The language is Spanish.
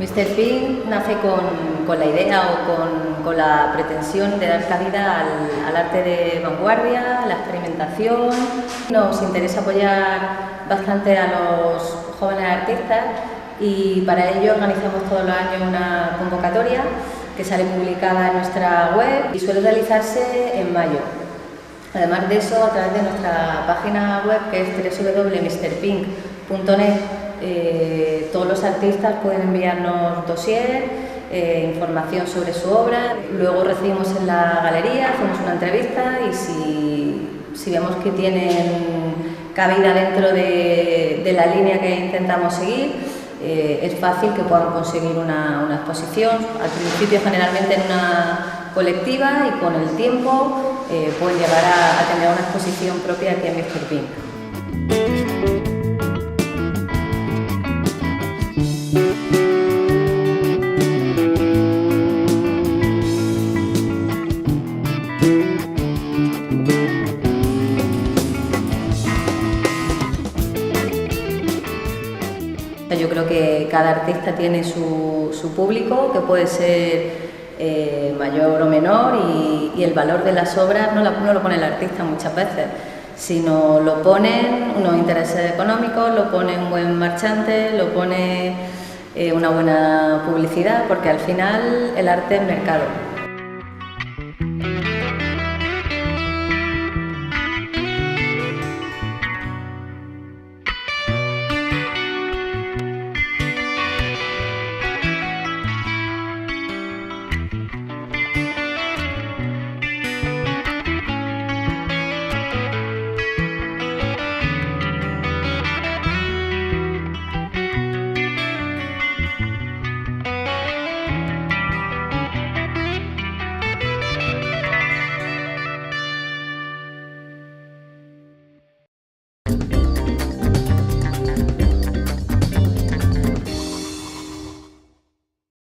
Mr. Pink nace con la idea o con la pretensión de dar cabida al arte de vanguardia, a la experimentación. Nos interesa apoyar bastante a los jóvenes artistas y para ello organizamos todos los años una convocatoria que sale publicada en nuestra web y suele realizarse en mayo. Además de eso, a través de nuestra página web, que es www.mrpink.net, todos los artistas pueden enviarnos dossier, información sobre su obra. Luego recibimos en la galería, hacemos una entrevista y si vemos que tienen cabida dentro de la línea que intentamos seguir, es fácil que puedan conseguir una exposición. Al principio generalmente en una colectiva y con el tiempo pueden llegar a tener una exposición propia aquí en Mr. Pink. Yo creo que cada artista tiene su público, que puede ser mayor o menor, y el valor de las obras no lo pone el artista muchas veces, sino lo ponen unos intereses económicos, lo pone un buen marchante, lo pone una buena publicidad, porque al final el arte es mercado.